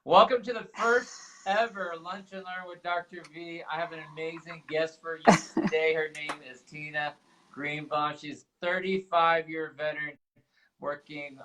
Welcome to the first ever Lunch and Learn with Dr. V. I have an amazing guest for you today. Her name is Tina Greenbaum. She's a 35-year veteran working.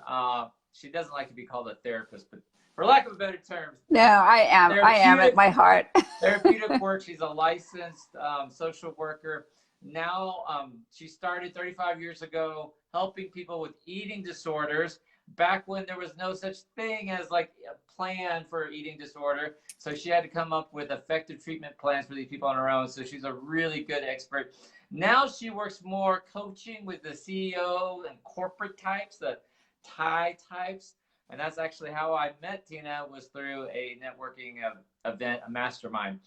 She doesn't like to be called a therapist, but for lack of better terms. No, I am at my heart. Therapeutic work. She's a licensed social worker. Now, she started 35 years ago helping people with eating disorders back when there was no such thing as like a plan for eating disorder. So she had to come up with effective treatment plans for these people on her own. So she's a really good expert. Now she works more coaching with the CEO and corporate types, the Thai types. And that's actually how I met Tina, was through a networking event, a mastermind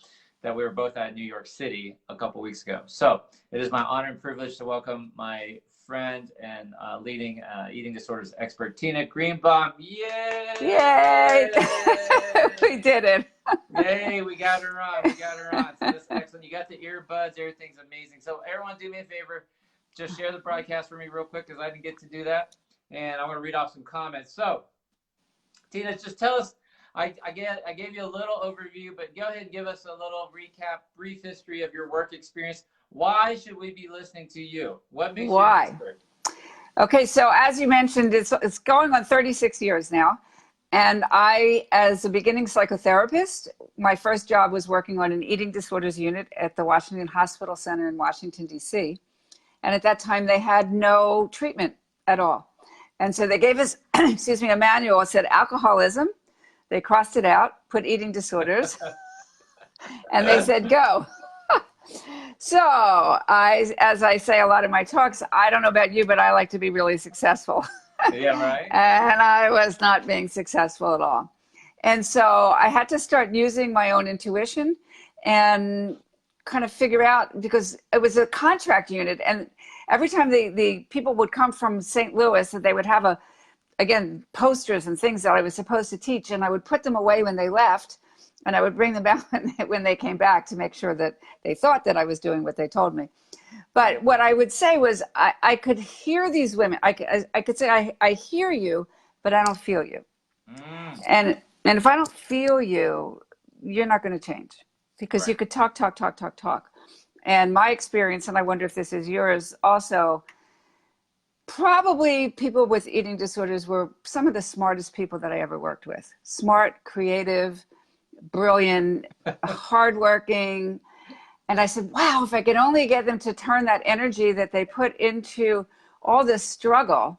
that we were both at in New York City a couple weeks ago. So it is my honor and privilege to welcome my friend and leading eating disorders expert, Tina Greenbaum. Yay! Yay! We did it. Yay, we got her on. We got her on. So that's excellent. You got the earbuds. Everything's amazing. So everyone do me a favor. Just share the broadcast for me real quick because I didn't get to do that. And I want to read off some comments. So, Tina, just tell us, I gave you a little overview, but go ahead and give us a little recap, brief history of your work experience. Why should we be listening to you? What makes you an expert? Okay, so as you mentioned, it's going on 36 years now. And I, as a beginning psychotherapist, my first job was working on an eating disorders unit at the Washington Hospital Center in Washington, D.C. And at that time, they had no treatment at all. And so they gave us, excuse me, a manual. It said alcoholism. They crossed it out, put eating disorders, and they said, go. So as I say a lot in my talks, I don't know about you, but I like to be really successful. Yeah, right. And I was not being successful at all. And so I had to start using my own intuition and kind of figure out, because it was a contract unit. And every time the people would come from St. Louis, they would have again, posters and things that I was supposed to teach. And I would put them away when they left. And I would bring them back when they came back to make sure that they thought that I was doing what they told me. But what I would say was I could hear these women. I could say, I hear you, but I don't feel you. And if I don't feel you, you're not going to change. Because you could talk. And my experience, and I wonder if this is yours also, probably people with eating disorders were some of the smartest people that I ever worked with. Smart, creative, brilliant, hardworking. And I said, wow, if I could only get them to turn that energy that they put into all this struggle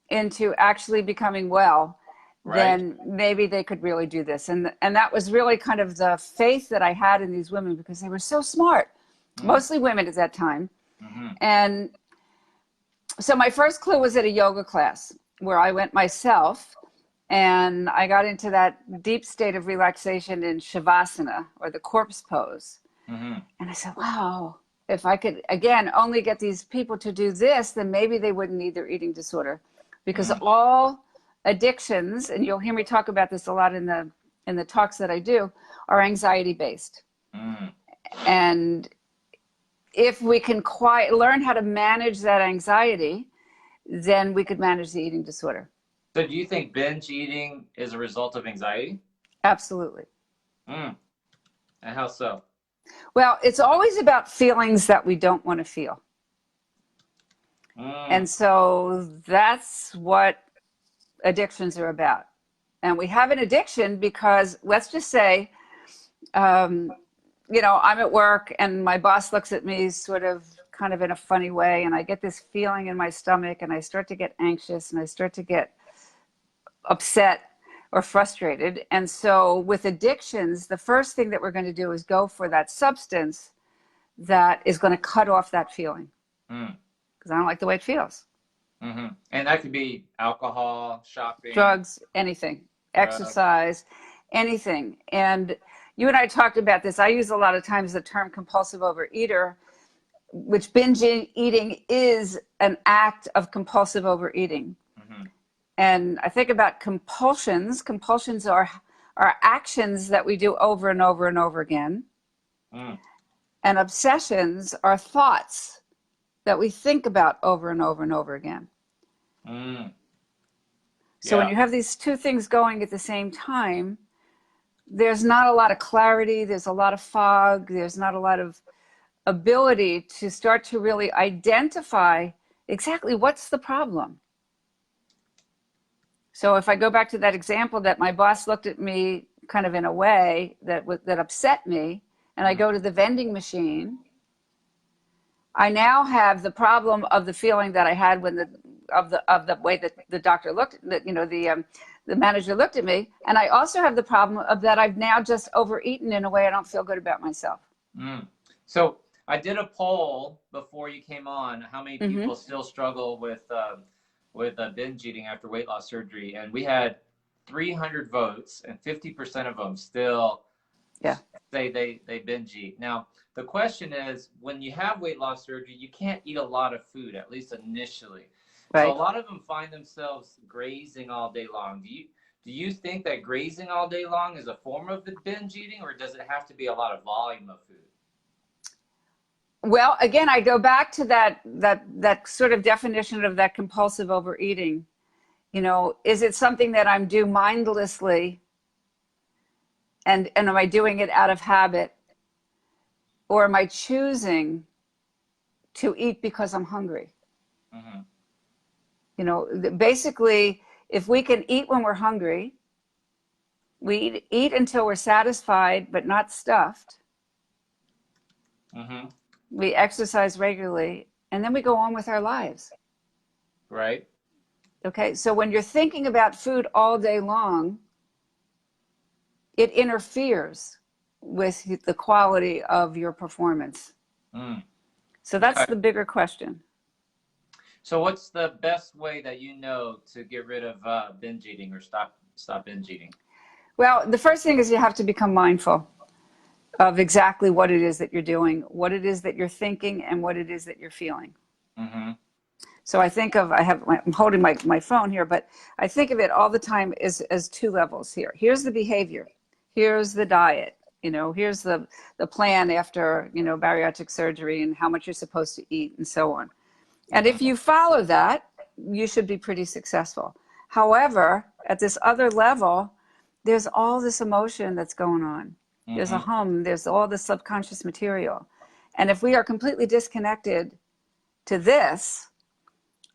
into actually becoming well, then maybe they could really do this. And that was really kind of the faith that I had in these women, because they were so smart, mostly women at that time. And so my first clue was at a yoga class where I went myself. And I got into that deep state of relaxation in Shavasana, or the corpse pose. And I said, wow, if I could, again, only get these people to do this, then maybe they wouldn't need their eating disorder. Because all addictions, and you'll hear me talk about this a lot in the talks that I do, are anxiety-based. And if we can learn how to manage that anxiety, then we could manage the eating disorder. So do you think binge eating is a result of anxiety? Absolutely. And how so? Well, it's always about feelings that we don't want to feel. And so that's what addictions are about. And we have an addiction because, let's just say, I'm at work and my boss looks at me sort of kind of in a funny way, and I get this feeling in my stomach, and I start to get anxious, and I start to get upset or frustrated. And so with addictions, the first thing that we're going to do is go for that substance that is going to cut off that feeling, because I don't like the way it feels. And that could be alcohol, shopping, drugs, anything, exercise, anything. And you and I talked about this. I use a lot of times the term compulsive overeater, which binge eating is an act of compulsive overeating. And I think about compulsions. Compulsions are actions that we do over and over and over again. And obsessions are thoughts that we think about over and over and over again. So when you have these two things going at the same time, there's not a lot of clarity. There's a lot of fog. There's not a lot of ability to start to really identify exactly what's the problem. So if I go back to that example that my boss looked at me kind of in a way that upset me, and I go to the vending machine, I now have the problem of the feeling that I had when the way that the doctor looked, that the manager looked at me, and I also have the problem of that I've now just overeaten in a way I don't feel good about myself. So I did a poll before you came on, how many people still struggle with binge eating after weight loss surgery, and we had 300 votes, and 50% of them still say they binge eat. Now, the question is, when you have weight loss surgery, you can't eat a lot of food, at least initially. Right. So a lot of them find themselves grazing all day long. Do you think that grazing all day long is a form of the binge eating, or does it have to be a lot of volume of food? Well, again, I go back to that sort of definition of that compulsive overeating. Is it something that I'm doing mindlessly, and am I doing it out of habit, or am I choosing to eat because I'm hungry? Basically, if we can eat when we're hungry, we eat until we're satisfied but not stuffed. We exercise regularly, and then we go on with our lives. Right. Okay, so when you're thinking about food all day long, it interferes with the quality of your performance. So that's the bigger question. So what's the best way that to get rid of binge eating or stop binge eating? Well, the first thing is you have to become mindful of exactly what it is that you're doing, what it is that you're thinking, and what it is that you're feeling. So I think of, I'm holding my phone here, but I think of it all the time as two levels here. Here's the behavior. Here's the diet. Here's the plan after, bariatric surgery and how much you're supposed to eat and so on. And if you follow that, you should be pretty successful. However, at this other level, there's all this emotion that's going on. There's a hum, there's all the subconscious material. And if we are completely disconnected to this,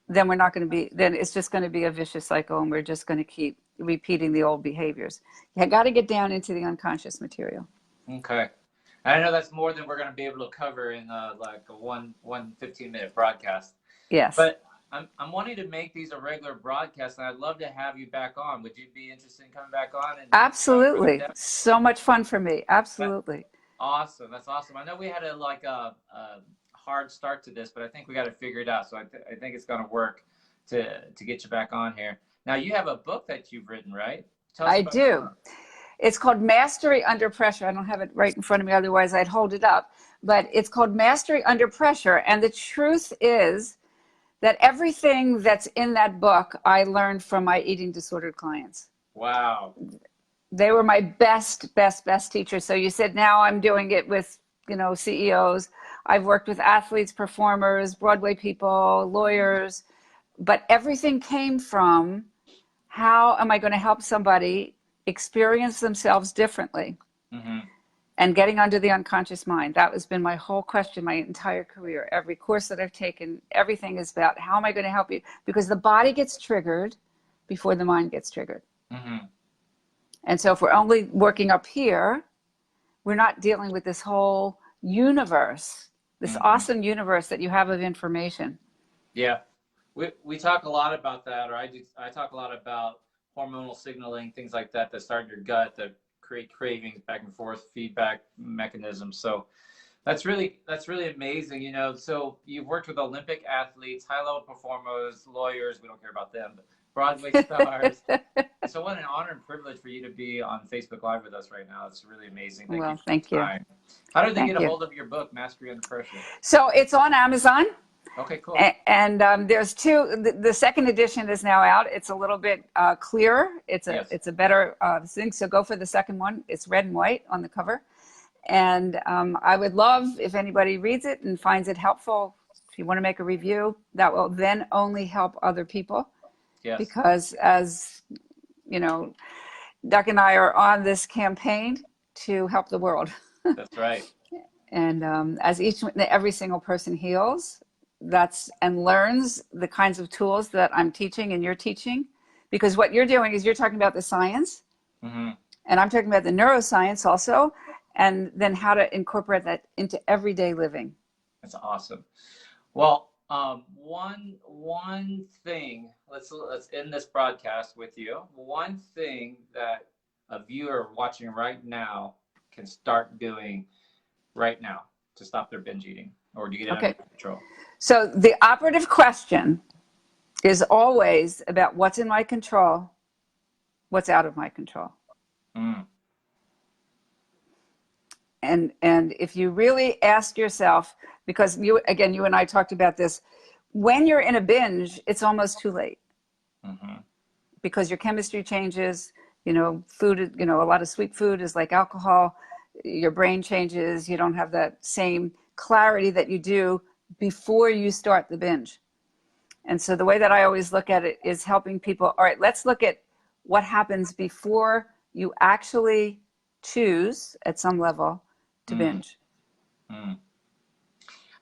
then then it's just going to be a vicious cycle, and we're just going to keep repeating the old behaviors. You got to get down into the unconscious material. Okay. I know that's more than we're going to be able to cover in like a one 15-minute broadcast. Yes. But I'm wanting to make these a regular broadcast, and I'd love to have you back on. Would you be interested in coming back on? Absolutely. So much fun for me. Absolutely. Awesome. That's awesome. I know we had a hard start to this, but I think we got to figure it out. So I think it's going to work to get you back on here. Now, you have a book that you've written, right? Tell us I do. It's called Mastery Under Pressure. I don't have it right in front of me, otherwise I'd hold it up. But it's called Mastery Under Pressure. And the truth is that everything that's in that book, I learned from my eating disordered clients. Wow. They were my best teachers. So you said now I'm doing it with, CEOs. I've worked with athletes, performers, Broadway people, lawyers. But everything came from, how am I going to help somebody experience themselves differently? And getting under the unconscious mind. That has been my whole question my entire career. Every course that I've taken, everything is about, how am I going to help you? Because the body gets triggered before the mind gets triggered. And so if we're only working up here, we're not dealing with this whole universe, this awesome universe that you have of information. Yeah. We talk a lot about that, or I talk a lot about hormonal signaling, things like that start in your gut, that create cravings, back and forth feedback mechanisms. So that's really amazing. So you've worked with Olympic athletes, high level performers, lawyers, we don't care about them, but Broadway stars. So what an honor and privilege for you to be on Facebook Live with us right now. It's really amazing. Thank you. How do they get a hold of your book, Mastery Under Pressure? So it's on Amazon. Okay, cool. And there's two. The second edition is now out. It's a little bit clearer. It's a better thing. So go for the second one. It's red and white on the cover. And I would love if anybody reads it and finds it helpful. If you want to make a review, that will then only help other people. Yes. Because as you know, Duc and I are on this campaign to help the world. That's right. And as every single person heals, and learns the kinds of tools that I'm teaching and you're teaching, because what you're doing is you're talking about the science, Mm-hmm. and I'm talking about the neuroscience also, and then how to incorporate that into everyday living. That's awesome. Well, one thing. Let's end this broadcast with you. One thing that a viewer watching right now can start doing right now to stop their binge eating or to get it under control. So the operative question is always about what's in my control, what's out of my control. Mm. And if you really ask yourself, because you and I talked about this, when you're in a binge, it's almost too late. Mm-hmm. Because your chemistry changes, food, a lot of sweet food is like alcohol. Your brain changes. You don't have that same clarity that you do before you start the binge. And so the way that I always look at it is helping people, all right, let's look at what happens before you actually choose at some level to binge. Mm.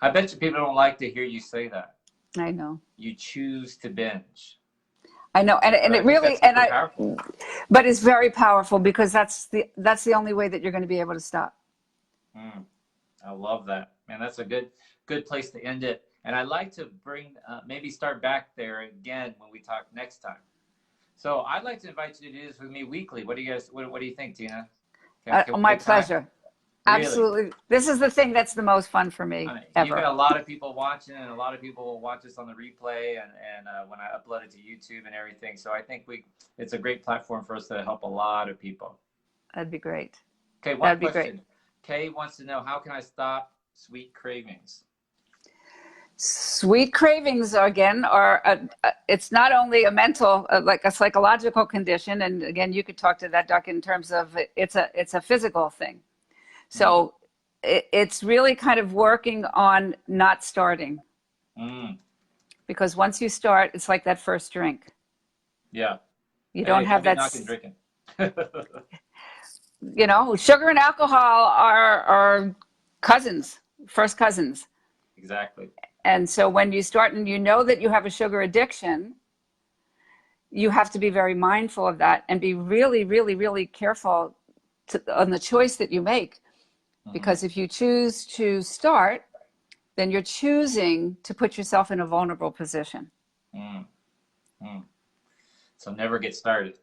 I bet you people don't like to hear you say that. I know. You choose to binge. I know, and it really, but it's very powerful because that's the only way that you're going to be able to stop. I love that, man. That's a good place to end it. And I'd like to bring maybe start back there again when we talk next time. So I'd like to invite you to do this with me weekly. What do you guys? What do you think, Tina? My pleasure. Really? Absolutely. This is the thing that's the most fun for me ever. You've got a lot of people watching, and a lot of people will watch this on the replay and when I upload it to YouTube and everything. So I think it's a great platform for us to help a lot of people. That'd be great. Okay, one question. Kay wants to know, how can I stop sweet cravings? Sweet cravings, again, it's not only a mental, like a psychological condition. And again, you could talk to that, Duc, in terms of it's a physical thing. So it's really kind of working on not starting. Because once you start, it's like that first drink. Yeah. You don't have that. Not drinking. Sugar and alcohol are cousins, first cousins. Exactly. And so when you start and you know that you have a sugar addiction, you have to be very mindful of that and be really, really, really careful on the choice that you make. Because if you choose to start, then you're choosing to put yourself in a vulnerable position. So never get started.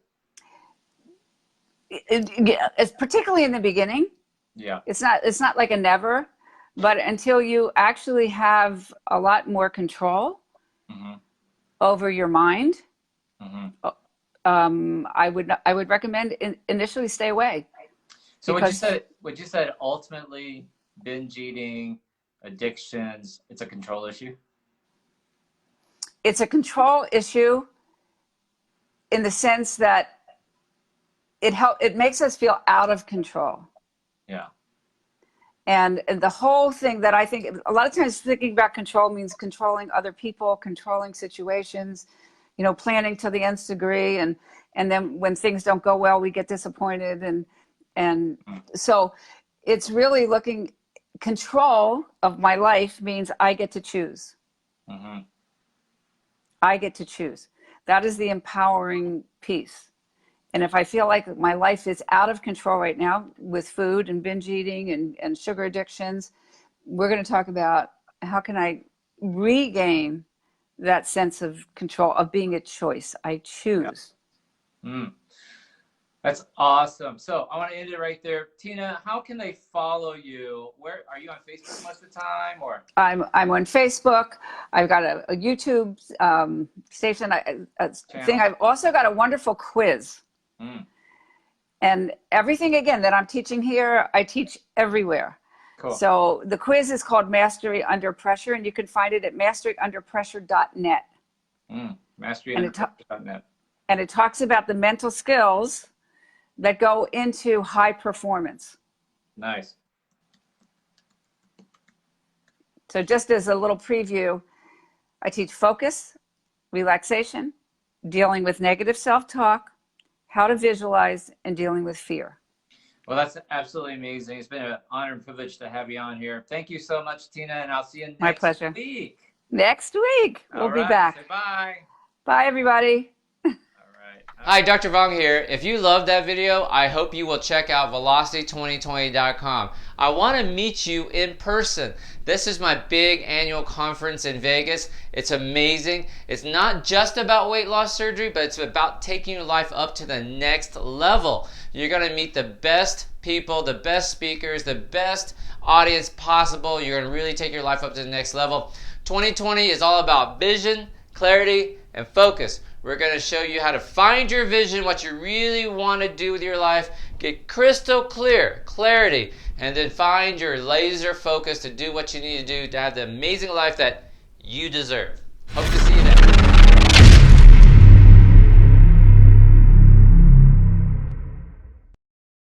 It's particularly in the beginning. Yeah. It's not like a never, but until you actually have a lot more control over your mind, I would recommend initially stay away. So what you said ultimately, binge eating, addictions, it's a control issue? It's a control issue in the sense that it makes us feel out of control. Yeah. And the whole thing that I think, a lot of times thinking about control means controlling other people, controlling situations, planning to the nth degree. And then when things don't go well, we get disappointed. And so it's really control of my life means I get to choose. I get to choose. That is the empowering piece. And if I feel like my life is out of control right now with food and binge eating and sugar addictions, we're going to talk about how can I regain that sense of control, of being a choice. I choose. That's awesome. So I want to end it right there. Tina, how can they follow you? Where are you on Facebook most of the time, or? I'm on Facebook. I've got a YouTube station thing. I've also got a wonderful quiz. And everything, again, that I'm teaching here, I teach everywhere. Cool. So the quiz is called Mastery Under Pressure, and you can find it at masteryunderpressure.net. Masteryunderpressure.net. And it talks about the mental skills that go into high performance. Nice. So just as a little preview, I teach focus, relaxation, dealing with negative self-talk, how to visualize, and dealing with fear. Well, that's absolutely amazing. It's been an honor and privilege to have you on here. Thank you so much, Tina, and I'll see you My next pleasure. week. Next week, we'll be back. Say bye. Bye, everybody. Hi, Dr. Vuong here. If you loved that video, I hope you will check out velocity2020.com. I want to meet you in person. This is my big annual conference in Vegas. It's amazing. It's not just about weight loss surgery, but it's about taking your life up to the next level. You're going to meet the best people, the best speakers, the best audience possible. You're going to really take your life up to the next level. 2020 is all about vision, clarity, and focus. We're going to show you how to find your vision, what you really want to do with your life, get crystal clear, clarity, and then find your laser focus to do what you need to do to have the amazing life that you deserve. Hope to see you.